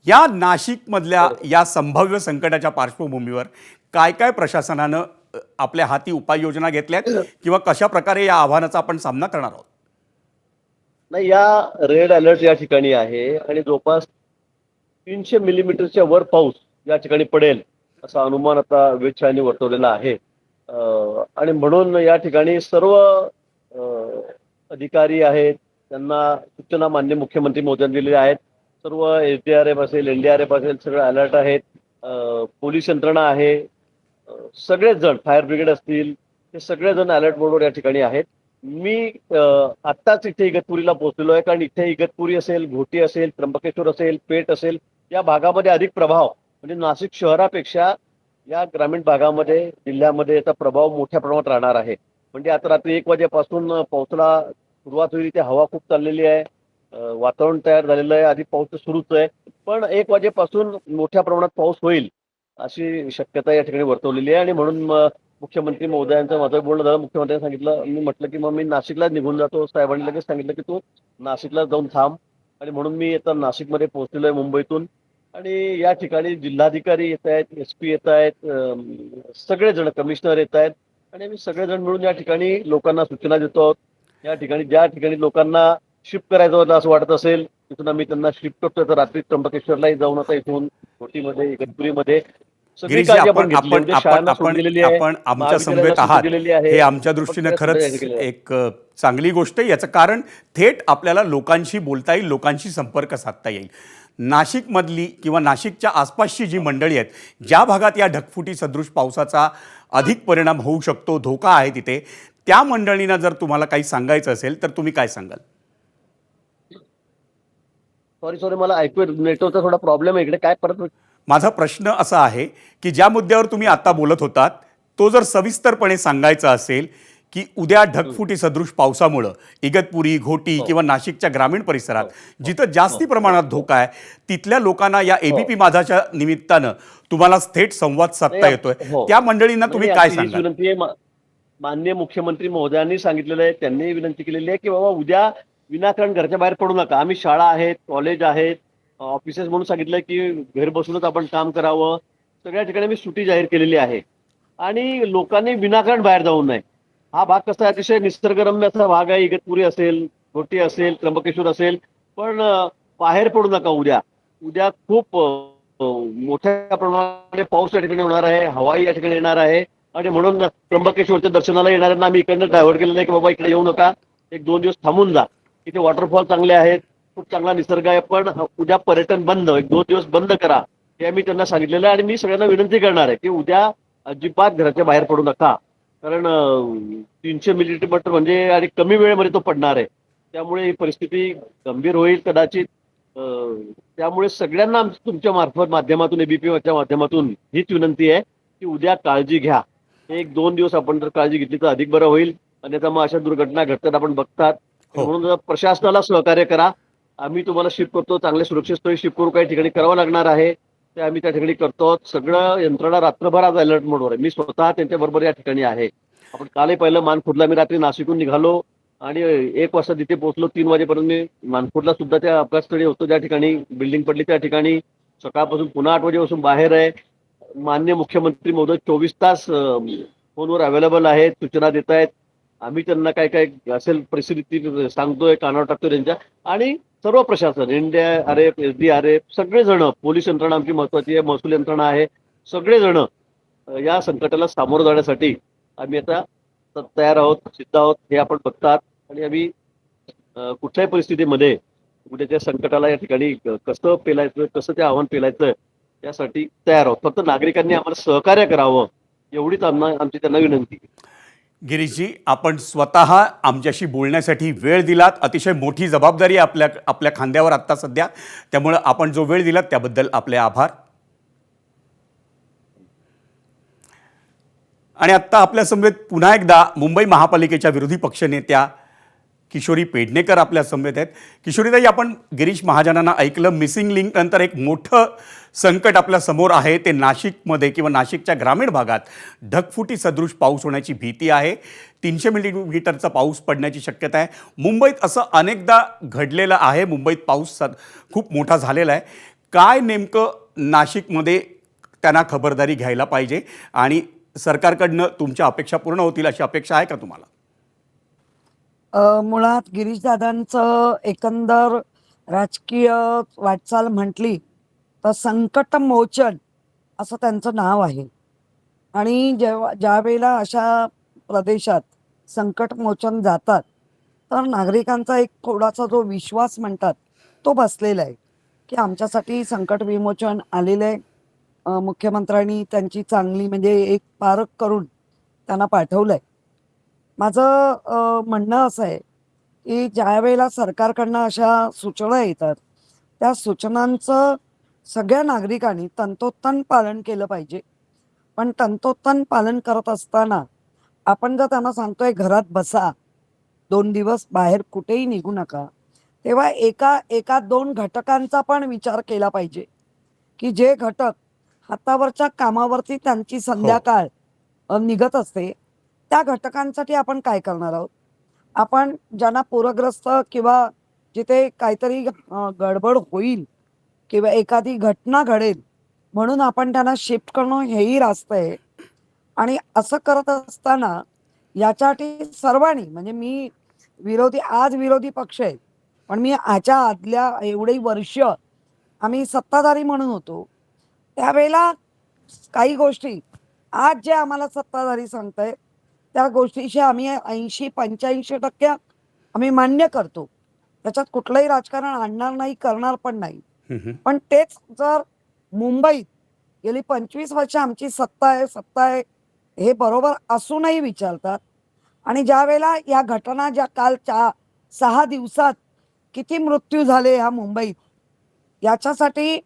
Speaker 1: या नाशिकमधल्या या संभाव्य संकटाच्या पार्श्वभूमीवर काय काय प्रशासनानं आपल्या हाती उपाययोजना घेतल्यात किंवा कशा प्रकारे या आव्हानाचा आपण सामना करणार आहोत?
Speaker 7: नाही, या रेड अलर्ट या ठिकाणी आहे आणि जवळपास 300 मिलीमीटरच्या वर पाऊस या ठिकाणी पडेल असा अनुमान आता वेधशाळेने वर्तवलेला आहे. आणि म्हणून या ठिकाणी सर्व अधिकारी आहेत, त्यांना सूचना माननीय मुख्यमंत्री महोदयांनी दिलेल्या आहेत. सर्व SDRF असेल, NDRF असेल, सगळे अलर्ट आहेत. पोलीस यंत्रणा आहे, सगळेच जण, फायर ब्रिगेड असतील, हे सगळेजण अलर्ट मोडवर या ठिकाणी आहेत. मी आत्ताच इथे इगतपुरीला पोहोचलेलो आहे, कारण इथे इगतपुरी असेल, घोटी असेल, त्र्यंबकेश्वर असेल, पेठ असेल, या भागामध्ये अधिक प्रभाव, म्हणजे नाशिक शहरापेक्षा या ग्रामीण भागामध्ये, जिल्ह्यामध्ये याचा प्रभाव मोठ्या प्रमाणात राहणार आहे. म्हणजे आता रात्री 1 वाजेपासून पावसाला सुरुवात होईल. इथे हवा खूप चाललेली आहे, वातावरण तयार झालेलं आहे, आधी पाऊस सुरूच आहे, पण 1 वाजेपासून मोठ्या प्रमाणात पाऊस होईल अशी शक्यता या ठिकाणी वर्तवलेली आहे. आणि म्हणून मुख्यमंत्री महोदयांचं माझं बोलणं झालं. मुख्यमंत्र्यांनी सांगितलं, मी म्हटलं की मग मी नाशिकला निघून जातो. साहेबांनी लगेच सांगितलं की तू नाशिकला जाऊन थांब. आणि म्हणून मी आता नाशिकमध्ये पोहोचलेलो आहे मुंबईतून. आणि या ठिकाणी जिल्हाधिकारी येत आहेत, SP येत आहेत, सगळेजण, कमिशनर येत आहेत, आणि आम्ही सगळेजण मिळून या ठिकाणी लोकांना सूचना देतो आहोत. या ठिकाणी ज्या ठिकाणी लोकांना शिफ्ट करायचं होतं असं वाटत असेल तिथून आम्ही त्यांना शिफ्ट करतोय. तर रात्री त्र्यंबकेश्वरलाही जाऊन आता इथून घोटीमध्ये इगतपुरीमध्ये सगळी
Speaker 1: गिरीशजी,
Speaker 7: काळजी
Speaker 1: आपण
Speaker 7: आपण घेतली.
Speaker 1: आपण
Speaker 7: उद्या
Speaker 1: आपण
Speaker 7: शाळांना सुट्टी
Speaker 1: आपण
Speaker 7: दिलेली आहे,
Speaker 1: आपण आमच्या
Speaker 7: महाविद्यालयाला
Speaker 1: समवेत
Speaker 7: सुट्टी
Speaker 1: आहात,
Speaker 7: दिलेली आहे.
Speaker 1: हे आमच्या
Speaker 7: आपण
Speaker 1: दृष्टीने
Speaker 7: सगळ्या सुविधा
Speaker 1: खरंच
Speaker 7: केलेल्या आहेत.
Speaker 1: एक चांगली गोष्ट आहे. याचं कारण थेट आपल्याला लोकांशी बोलता येईल, लोकांशी संपर्क साधता येईल. नाशिकमधली किंवा नाशिकच्या आसपासची जी मंडळी आहेत, ज्या भागात या ढगफुटी सदृश पावसाचा अधिक परिणाम होऊ शकतो, धोका आहे तिथे, त्या मंडळींना जर तुम्हाला काही सांगायचं असेल तर तुम्ही काय सांगाल?
Speaker 7: सॉरी मला ऐकू नेटवर्कचा थोडा प्रॉब्लेम आहे इकडे. काय परत
Speaker 1: माझा प्रश्न असा आहे की ज्या मुद्द्यावर तुम्ही आता बोलत होतात तो जर सविस्तरपणे सांगायचा असेल की उद्या ढगफुटी सदृश पावसामुळं इगतपुरी, घोटी किंवा नाशिकच्या ग्रामीण परिसरात जिथं जास्ती प्रमाणात धोका आहे, तिथल्या लोकांना या एबीपी माझाच्या निमित्तानं तुम्हाला थेट संवाद साधता येतोय, त्या मंडळींना तुम्ही काय
Speaker 7: हीच
Speaker 1: सांगाल?
Speaker 7: विनंती आहे. माननीय मुख्यमंत्री महोदयांनी सांगितलेलं आहे, त्यांनी विनंती केलेली आहे की बाबा उद्या विनाकारण घरच्या बाहेर पडू नका. आम्ही शाळा आहेत, कॉलेज आहेत, ऑफिसेस म्हणून सांगितलंय की घर बसूनच आपण काम करावं. सगळ्या ठिकाणी मी सुट्टी जाहीर केलेली आहे आणि लोकांनी विनाकारण बाहेर जाऊ नये. हा भाग कसा आहे, अतिशय निसर्गरम्य असा भाग आहे. इगतपुरी असेल, घोटी असेल, त्र्यंबकेश्वर असेल, पण बाहेर पडू नका उद्या. उद्या खूप मोठ्या प्रमाणात पाऊस या ठिकाणी होणार आहे, हवाई या ठिकाणी येणार आहे आणि म्हणून त्र्यंबकेश्वरच्या दर्शनाला येणाऱ्यांना आम्ही इकडनं डायव्हर्ट केलेलं आहे की बाबा इकडे येऊ नका, 1-2 दिवस थांबून जा. इथे वॉटरफॉल चांगले आहेत, खूप चांगला निसर्ग आहे, पण उद्या पर्यटन बंद, 1-2 दिवस बंद करा हे आम्ही त्यांना सांगितलेलं आहे. आणि मी सगळ्यांना विनंती करणार आहे की उद्या अजिबात घराच्या बाहेर पडू नका, कारण 300 मिलीमीटर म्हणजे आणि कमी वेळेमध्ये तो पडणार आहे. त्यामुळे ही परिस्थिती गंभीर होईल कदाचित. त्यामुळे सगळ्यांना तुमच्या माध्यमातून, एबीपीच्या माध्यमातून हीच विनंती आहे की उद्या काळजी घ्या. 1-2 दिवस आपण जर काळजी घेतली तर अधिक बरं होईल. अन्यथा मग अशा दुर्घटना घडतात आपण बघतात. म्हणून प्रशासनाला सहकार्य करा. आम्ही तुम्हाला शिफ्ट करतो, चांगले सुरक्षित स्थळी शिफ्ट करू. काही ठिकाणी करावं लागणार आहे ते आम्ही त्या ठिकाणी करतो. सगळं यंत्रणा रात्रभर आज अलर्ट मोडवर आहे. मी स्वतः त्यांच्याबरोबर या ठिकाणी आहे. आपण कालही पाहिलं मानखुर्दला, मी रात्री नाशिकहून निघालो आणि 1 वाजता तिथे पोहोचलो. 3 वाजेपर्यंत मी मानखुर्दला सुद्धा त्या अपघातस्थळी होतो, ज्या ठिकाणी बिल्डिंग पडली त्या ठिकाणी. सकाळपासून पुन्हा 8 वाजेपासून बाहेर आहे. माननीय मुख्यमंत्री महोदय 24 तास फोनवर अवेलेबल आहेत, सूचना देत आहेत. आम्ही त्यांना काय काय असेल परिस्थिती सांगतोय, कानावर टाकतोय त्यांच्या. आणि सर्व प्रशासन, NDRF, SDRF, सगळेजण, पोलीस यंत्रणा आमची महत्वाची आहे, महसूल यंत्रणा आहे, सगळेजण या संकटाला सामोरं जाण्यासाठी आम्ही आता तयार आहोत, सिद्ध आहोत. हे आपण बघतात आणि आम्ही कुठल्याही परिस्थितीमध्ये उद्याच्या संकटाला या ठिकाणी कसं पेलायचं, कसं ते आव्हान पेलायचं यासाठी तयार आहोत. फक्त नागरिकांनी आम्हाला सहकार्य करावं एवढीच आमची त्यांना विनंती.
Speaker 1: गिरीशजी, आपण स्वतः आमच्याशी बोलण्यासाठी वेळ दिलात. अतिशय मोठी जबाबदारी आहे आपल्या खांद्यावर आत्ता सध्या, त्यामुळं आपण जो वेळ दिलात त्याबद्दल आपले आभार. आणि आत्ता आपल्या समवेत पुन्हा एकदा मुंबई महापालिकेच्या विरोधी पक्षनेत्या किशोरी पेडणेकर आपल्या समवेत आहेत. किशोरीताई, आपण गिरीश महाजनांना ऐकलं, मिसिंग लिंक नंतर एक मोठं संकट आपल्या समोर आहे. ते नाशिकमध्ये किंवा नाशिकच्या ग्रामीण भागात ढगफुटी सदृश पाऊस होण्याची भीती आहे. 300 मिलीमीटरचा पाऊस पडण्याची शक्यता आहे. मुंबईत असं अनेकदा घडलेलं आहे, मुंबईत पाऊस खूप मोठा झालेला आहे. काय नेमकं नाशिकमध्ये त्यांना खबरदारी घ्यायला पाहिजे आणि सरकारकडनं तुमच्या अपेक्षा पूर्ण होतील अशी अपेक्षा आहे का तुम्हाला?
Speaker 5: मुळात गिरीशदादांचं एकंदर राजकीय वाटचाल म्हटली तर संकटमोचन असं त्यांचं नाव आहे. आणि ज्या वेळेला अशा प्रदेशात संकटमोचन जातात तर नागरिकांचा एक थोडासा जो विश्वास म्हणतात तो बसलेला आहे की आमच्यासाठी संकट विमोचन आलेलं आहे. मुख्यमंत्र्यांनी त्यांची चांगली म्हणजे एक पारख करून त्यांना पाठवलं आहे. माझं म्हणणं असं आहे की ज्या वेळेला सरकारकडनं अशा सूचना येतात त्या सूचनांचं सगळ्या नागरिकांनी तंतोतंत पालन केलं पाहिजे. पण तंतोतंत पालन करत असताना आपण जर त्यांना सांगतोय घरात बसा, 2 दिवस बाहेर कुठेही निघू नका, तेव्हा एका 2 घटकांचा पण विचार केला पाहिजे की जे घटक हातावरच्या कामावरती त्यांची संध्याकाळ निघत असते त्या घटकांसाठी आपण काय करणार आहोत. आपण ज्यांना पूरग्रस्त किंवा जिथे काहीतरी गडबड होईल किंवा एखादी घटना घडेल म्हणून आपण त्यांना शिफ्ट करणं हेही रास्त आहे. आणि असं करत असताना याच्यासाठी सर्वांनी म्हणजे मी विरोधी पक्ष आहे पण मी ह्याच्या आदल्या एवढी वर्ष आम्ही सत्ताधारी म्हणून होतो त्यावेळेला काही गोष्टी आज जे आम्हाला सत्ताधारी सांगतायत त्या गोष्टीशी आम्ही 80-85% आम्ही मान्य करतो. त्याच्यात कुठलंही राजकारण आणणार नाही, करणार पण नाही. पण तेच जर मुंबईत गेली 25 वर्ष आमची सत्ता आहे हे बरोबर असूनही विचारतात. आणि ज्या वेळेला या घटना ज्या काल 6 दिवसात किती मृत्यू झाले ह्या मुंबईत याच्यासाठी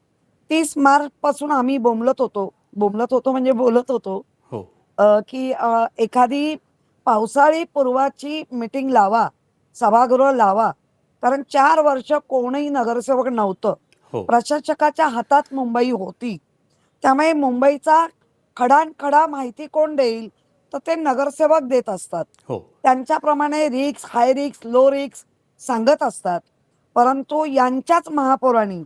Speaker 5: 30 मार्च पासून आम्ही बोलत होतो म्हणजे बोलत होतो
Speaker 1: हो
Speaker 5: की एखादी पावसाळी पूर्वाची मीटिंग लावा, सभागृह लावा. कारण 4 वर्ष कोणीही नगरसेवक नव्हतं.
Speaker 1: हो
Speaker 5: प्रशासकाच्या हातात मुंबई होती. त्यामुळे मुंबईचा खडानखडा माहिती कोण देईल तर ते नगरसेवक देत असतात.
Speaker 1: हो
Speaker 5: त्यांच्याप्रमाणे रिक्स, हाय रिक्स, लो रिक्स सांगत असतात. परंतु यांच्याच महापौरांनी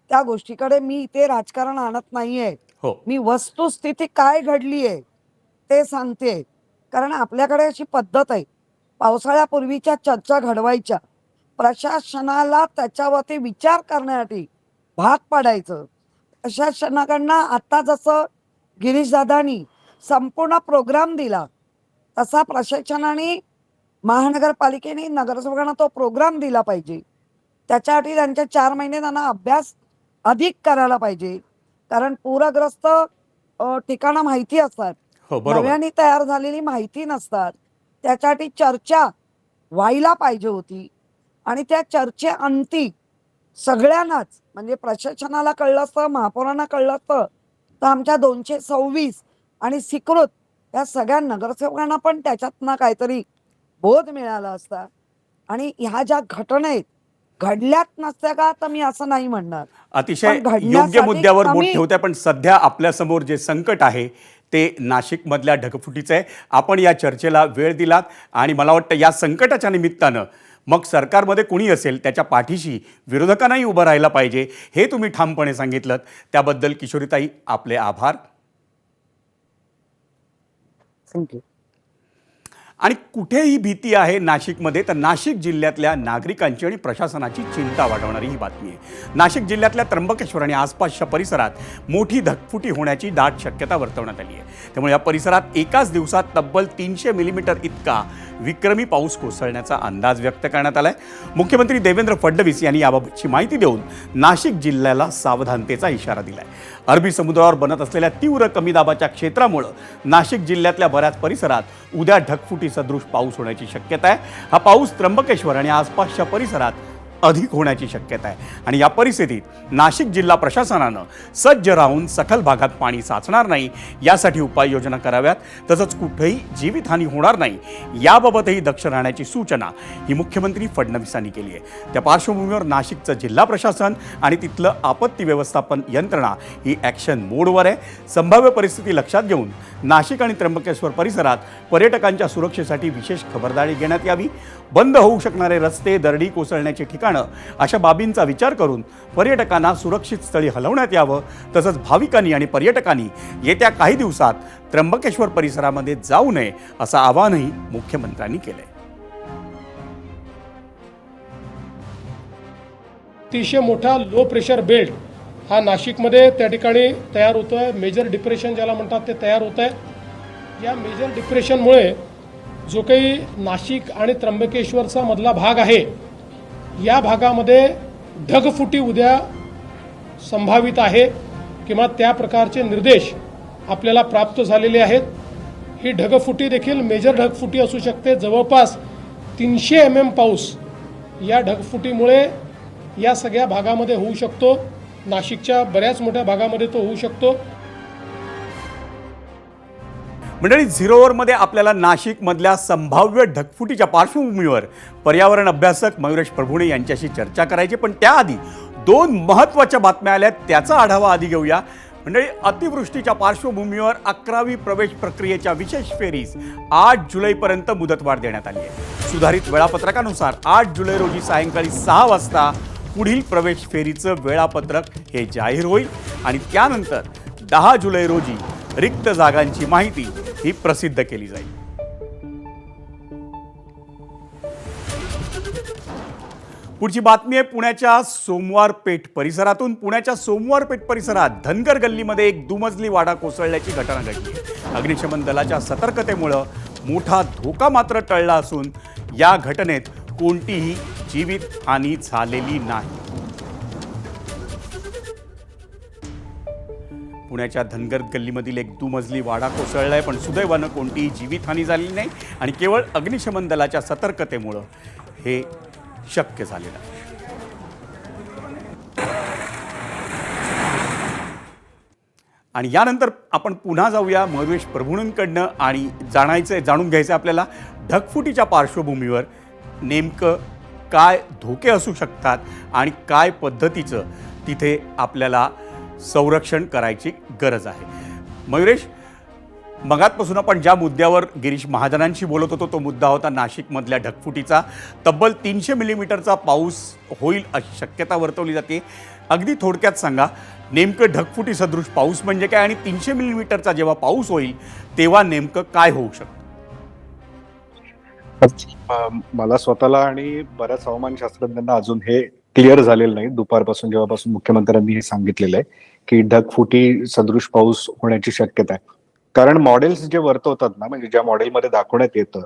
Speaker 5: त्या गोष्टीकडे मी इथे राजकारण आणत नाहीये,
Speaker 1: हो
Speaker 5: मी वस्तुस्थिती काय घडली आहे ते सांगते. कारण आपल्याकडे अशी पद्धत आहे पावसाळ्यापूर्वीच्या चर्चा घडवायच्या, प्रशासनाला त्याच्यावरती विचार करण्यासाठी भाग पाडायचं. प्रशासनाकडनं आता जसं गिरीशदादांनी संपूर्ण प्रोग्राम दिला तसा प्रशासनाने महानगरपालिकेने नगरसेवकांना तो प्रोग्राम दिला पाहिजे. त्याच्यासाठी त्यांच्या 4 महिने त्यांना अभ्यास अधिक करायला पाहिजे. कारण पूरग्रस्त ठिकाणं माहिती असतात,
Speaker 1: हो बरोबर
Speaker 5: नव्याने तयार झालेली माहिती नसतात. त्याच्यासाठी चर्चा व्हायला पाहिजे होती. आणि त्या चर्चेअंती सगळ्यांनाच म्हणजे प्रशासनाला कळलं असतं, महापौरांना कळलं असतं तर आमच्या 226 आणि स्वीकृत या सगळ्या नगरसेवकांना पण त्याच्यातनं काहीतरी बोध मिळाला असता. आणि ह्या ज्या घटना आहेत घडल्यात नसत्या का तर मी असं नाही म्हणणार.
Speaker 1: अतिशय
Speaker 5: पण घडण्यासाठी
Speaker 1: योग्य मुद्द्यावर बोट
Speaker 5: कमी-
Speaker 1: ठेवताय. पण सध्या आपल्यासमोर जे संकट आहे ते नाशिकमधल्या ढगफुटीचं आहे. आपण या चर्चेला वेळ दिलात आणि मला वाटतं या संकटाच्या निमित्तानं मग सरकारमध्ये कुणी असेल त्याच्या पाठीशी विरोधकांनाही उभं राहायला पाहिजे हे तुम्ही ठामपणे सांगितलं. त्याबद्दल किशोरीताई आपले आभार.
Speaker 5: थँक्यू.
Speaker 1: आणि कुठेही भीती आहे नाशिकमध्ये तर नाशिक जिल्ह्यातल्या नागरिकांची आणि प्रशासनाची चिंता वाढवणारी ही बातमी आहे. नाशिक जिल्ह्यातल्या त्र्यंबकेश्वर आणि आसपासच्या परिसरात मोठी ढगफुटी होण्याची दाट शक्यता वर्तवण्यात आली आहे. त्यामुळे या परिसरात एकाच दिवसात तब्बल 300 मिलीमीटर इतका विक्रमी पाऊस कोसळण्याचा अंदाज व्यक्त करण्यात आला आहे. मुख्यमंत्री देवेंद्र फडणवीस यांनी याबाबतची माहिती देऊन नाशिक जिल्ह्याला सावधानतेचा इशारा दिला आहे. अरबी समुद्रावर बनत असलेल्या तीव्र कमी दाबाच्या क्षेत्रामुळं नाशिक जिल्ह्यातल्या बऱ्याच परिसरात उद्या ढगफुटी सदृश पाऊस होण्याची शक्यता आहे. हा पाऊस त्र्यंबकेश्वर आणि आसपासच्या परिसरात अधिक होण्याची शक्यता आहे. आणि या परिस्थितीत नाशिक जिल्हा प्रशासनानं सज्ज राहून सखल भागात पाणी साचणार नाही यासाठी उपाययोजना कराव्यात. तसंच कुठेही जीवितहानी होणार नाही याबाबतही दक्ष राहण्याची सूचना ही मुख्यमंत्री फडणवीसांनी केली आहे. त्या पार्श्वभूमीवर नाशिकचं जिल्हा प्रशासन आणि तिथलं आपत्ती व्यवस्थापन यंत्रणा ही ॲक्शन मोडवर आहे. संभाव्य परिस्थिती लक्षात घेऊन नाशिक आणि त्र्यंबकेश्वर परिसरात पर्यटकांच्या सुरक्षेसाठी विशेष खबरदारी घेण्यात यावी. बंद होऊ शकणारे रस्ते, दरडी कोसळण्याची ठिकाणं अशा बाबींचा विचार करून पर्यटकांना सुरक्षित स्थळी हलवण्यात यावं. तसंच भाविकांनी आणि पर्यटकांनी येत्या काही दिवसात त्र्यंबकेश्वर परिसरामध्ये जाऊ नये असं आवाहनही मुख्यमंत्र्यांनी केलंय.
Speaker 2: अतिशय मोठा लो प्रेशर बेल्ट हा नाशिकमध्ये त्या ठिकाणी तयार होतो आहे. मेजर डिप्रेशन ज्याला म्हणतात ते तयार होत आहे. या मेजर डिप्रेशनमुळे जो काही नाशिक आणि त्र्यंबकेश्वरचा मधला भाग आहे या भागामध्ये ढगफुटी उद्या संभावित आहे किंवा त्या प्रकारचे निर्देश आपल्याला प्राप्त झालेले आहेत. ही ढगफुटी देखील मेजर ढगफुटी असू शकते. जवळपास 300 mm पाऊस या ढगफुटीमुळे या सगळ्या भागामध्ये होऊ शकतो. नाशिकच्या बऱ्याच मोठ्या भागामध्ये तो होऊ शकतो.
Speaker 1: मंडळी, झिरोवरमध्ये आपल्याला नाशिकमधल्या संभाव्य ढगफुटीच्या पार्श्वभूमीवर पर्यावरण अभ्यासक मयुरेश प्रभुणे यांच्याशी चर्चा करायची. पण त्याआधी 2 महत्त्वाच्या बातम्या आल्या त्याचा आढावा आधी घेऊया. मंडळी, अतिवृष्टीच्या पार्श्वभूमीवर 11वी प्रवेश प्रक्रियेच्या विशेष फेरीस 8 जुलैपर्यंत मुदतवाढ देण्यात आली आहे. सुधारित वेळापत्रकानुसार 8 जुलै रोजी सायंकाळी 6 वाजता पुढील प्रवेश फेरीचं वेळापत्रक हे जाहीर होईल आणि त्यानंतर 10 जुलै रोजी रिक्त जागांची माहिती ही प्रसिद्ध केली जाईल. पुढची बातमी आहे पुण्याच्या सोमवार पेठ परिसरातून. पुण्याच्या सोमवार पेठ परिसरात धनगर गल्लीमध्ये एक दुमजली वाडा कोसळल्याची घटना घडली. अग्निशमन दलाच्या सतर्कतेमुळं मोठा धोका मात्र टळला असून या घटनेत कोणतीही जीवितहानी झालेली नाही. पुण्याच्या धनगर गल्लीमधील एक दुमजली वाडा कोसळलाय, पण सुदैवानं कोणतीही जीवितहानी झालेली नाही आणि केवळ अग्निशमन दलाच्या सतर्कतेमुळं हे शक्य झालेलं आहे. आणि यानंतर आपण पुन्हा जाऊया मयुरेश प्रभूंकडनं आणि जाणून घ्यायचं आपल्याला ढगफुटीच्या पार्श्वभूमीवर नेमकं काय धोके असू शकतात आणि काय पद्धतीचं तिथे आपल्याला संरक्षण करायची गरज आहे. मयुरेश, मगातपासून आपण ज्या मुद्द्यावर गिरीश महाजनांशी बोलत होतो तो मुद्दा होता नाशिकमधल्या ढगफुटीचा. तब्बल 300 मिलीमीटरचा पाऊस होईल अशी शक्यता वर्तवली जाते. अगदी थोडक्यात सांगा, नेमकं ढगफुटी सदृश पाऊस म्हणजे काय आणि 300 मिलीमीटरचा जेव्हा पाऊस होईल तेव्हा नेमकं काय होऊ शकतं?
Speaker 4: मला स्वतःला आणि बऱ्याच हवामानशास्त्रज्ञांना अजून हे क्लिअर झालेलं नाही. दुपारपासून जेव्हापासून मुख्यमंत्र्यांनी हे सांगितलेलं आहे की ढगफुटी सदृश पाऊस होण्याची शक्यता आहे. कारण मॉडेल्स जे वर्तवतात ना, म्हणजे ज्या मॉडेलमध्ये दाखवण्यात येतं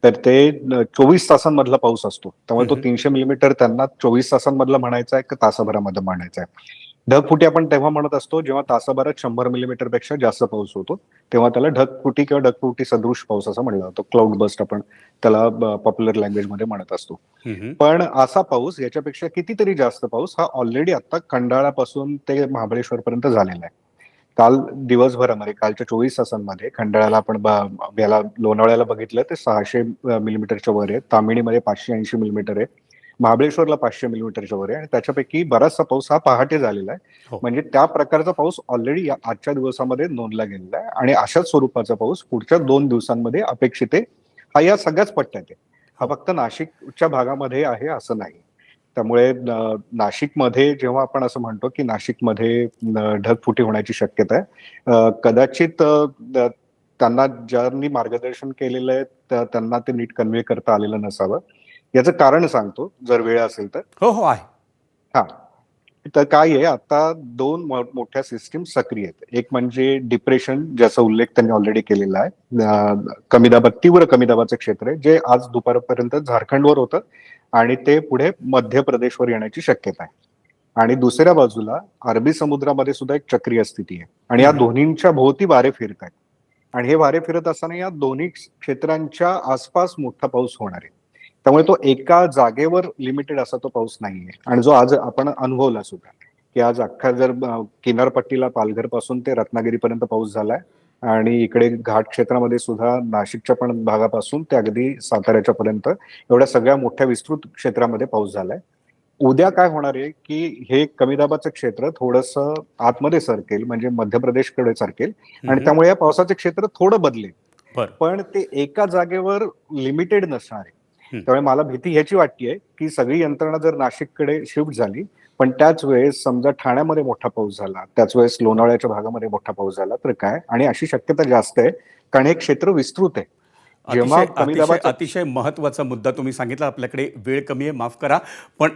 Speaker 4: तर ते 24 तासांमधला पाऊस असतो. त्यामुळे तो 300 मिलीमीटर त्यांना 24 तासांमधला म्हणायचा आहे का तासाभरामध्ये म्हणायचा आहे. ढगफुटी आपण तेव्हा म्हणत असतो जेव्हा तासाभरात 100 मिलीमीटर पेक्षा जास्त पाऊस होतो, तेव्हा त्याला ढगफुटी किंवा ढगफुटी सदृश पाऊस असं म्हणलं जातं. क्लाउड बस्ट आपण त्याला पॉप्युलर लँग्वेजमध्ये म्हणत असतो. पण असा पाऊस, याच्यापेक्षा कितीतरी जास्त पाऊस हा ऑलरेडी आता खंडाळापासून ते महाबळेश्वर पर्यंत झालेला आहे. काल दिवसभरामध्ये, कालच्या 24 तासांमध्ये खंडाळ्याला आपण याला लोणावळ्याला बघितलं ते 600 मिलीमीटरच्या वर आहे, तामिळीमध्ये 580 मिलीमीटर आहे, महाबळेश्वरला 500 मिलीमीटरच्या वर आहे आणि त्याच्यापैकी बराचसा पाऊस हा पहाटे झालेला आहे. म्हणजे त्या प्रकारचा पाऊस ऑलरेडी आजच्या दिवसामध्ये नोंदला गेलेला आहे आणि अशाच स्वरूपाचा पाऊस पुढच्या 2 दिवसांमध्ये अपेक्षित आहे. हा या सगळ्याच पट्ट्यात आहे. हा फक्त नाशिकच्या भागामध्ये आहे असं नाही. त्यामुळे नाशिकमध्ये जेव्हा आपण असं म्हणतो की नाशिकमध्ये ढगफुटी होण्याची शक्यता आहे, कदाचित त्यांना ज्यांनी मार्गदर्शन केलेलं आहे त्यांना ते नीट कन्व्हे करता आलेलं नसावं. याचं कारण सांगतो जर वेळ असेल तर.
Speaker 1: हो आहे.
Speaker 4: हा, तर काय आहे, आता 2 मोठ्या सिस्टीम सक्रिय आहेत. एक म्हणजे डिप्रेशन, ज्याचा उल्लेख त्यांनी ऑलरेडी केलेला आहे. तीव्र कमी दाबाचं क्षेत्र आहे जे आज दुपारपर्यंत झारखंडवर होतं आणि ते पुढे मध्य प्रदेशवर येण्याची शक्यता आहे. आणि दुसऱ्या बाजूला अरबी समुद्रामध्ये सुद्धा एक चक्रीय स्थिती आहे आणि या दोन्हींच्या भोवती वारे फिरत आहेत. आणि हे वारे फिरत असताना या दोन्ही क्षेत्रांच्या आसपास मोठा पाऊस होणार आहे. त्यामुळे तो एका जागेवर लिमिटेड असा तो पाऊस नाहीये. आणि जो आज आपण अनुभवला सुद्धा की आज अख्खा जर किनारपट्टीला पालघर पासून ते रत्नागिरीपर्यंत पाऊस झालाय आणि इकडे घाट क्षेत्रामध्ये सुद्धा नाशिकच्या पण भागापासून ते अगदी साताऱ्याच्या पर्यंत एवढ्या सगळ्या मोठ्या विस्तृत क्षेत्रामध्ये पाऊस झालाय. उद्या काय होणार आहे की हे कमी दाबाचं क्षेत्र थोडंसं आतमध्ये सरकेल, म्हणजे मध्य प्रदेशकडे सरकेल आणि त्यामुळे या पावसाचे क्षेत्र थोडं बदलेल, पण ते एका जागेवर लिमिटेड नसणार आहे. त्यामुळे मला भीती ह्याची वाटतेय की सगळी यंत्रणा जर नाशिककडे शिफ्ट झाली, पण त्याच वेळेस समजा ठाण्यामध्ये मोठा पाऊस झाला, त्याच वेळेस लोणावळ्याच्या भागामध्ये मोठा पाऊस झाला तर काय, आणि अशी शक्यता जास्त आहे कारण हे क्षेत्र विस्तृत आहे. जेव्हा कमी दाबाचा
Speaker 1: अतिशय महत्वाचा मुद्दा तुम्ही सांगितला. आपल्याकडे वेळ कमी आहे, माफ करा, पण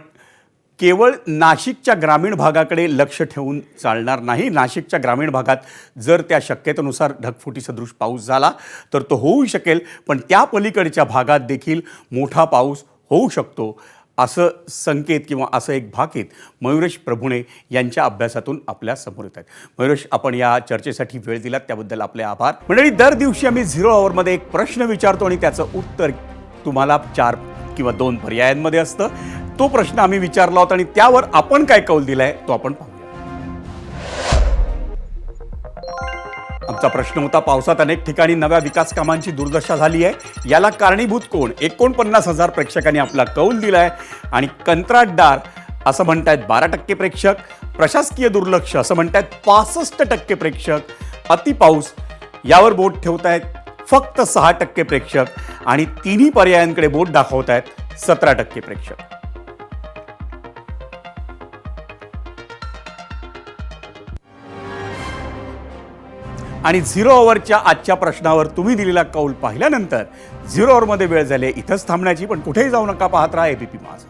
Speaker 1: केवळ नाशिकच्या ग्रामीण भागाकडे लक्ष ठेवून चालणार नाही. नाशिकच्या ग्रामीण भागात जर त्या शक्यतेनुसार ढगफुटी सदृश पाऊस झाला तर तो होऊ शकेल, पण त्या पलीकडच्या भागात देखील मोठा पाऊस होऊ शकतो असं संकेत किंवा असं एक भाकीत मयुरेश प्रभुणे यांच्या अभ्यासातून आपल्या समोर येत आहेत. मयुरेश, आपण या चर्चेसाठी वेळ दिलात त्याबद्दल आपले आभार. मंडळी, दर दिवशी आम्ही 0 आवरमध्ये एक प्रश्न विचारतो आणि त्याचं उत्तर तुम्हाला 4 किंवा 2 पर्यायांमध्ये असतं. तो प्रश्न आम्ही विचारला होता आणि त्यावर आपण काय कौल दिलाय तो आपण पाहूया. आमचा प्रश्न होता, पावसात अनेक ठिकाणी नव्या विकास कामांची दुर्दशा झाली आहे, याला कारणीभूत कोण? 49,000 प्रेक्षकांनी आपला कौल दिलाय आणि कंत्राटदार असं म्हणतायत 12% प्रेक्षक, प्रशासकीय दुर्लक्ष असं म्हणतायत 65% प्रेक्षक, अतिपाऊस यावर बोट ठेवतायत फक्त 6% प्रेक्षक आणि तिन्ही पर्यायांकडे बोट दाखवतायत 17% प्रेक्षक. आणि 0 ओव्हरच्या आजच्या प्रश्नावर तुम्ही दिलेला कौल पाहिल्यानंतर 0 ओव्हरमध्ये वेळ झाली इथंच थांबण्याची, पण कुठेही जाऊ नका, पाहत राहा एबीपी माझा.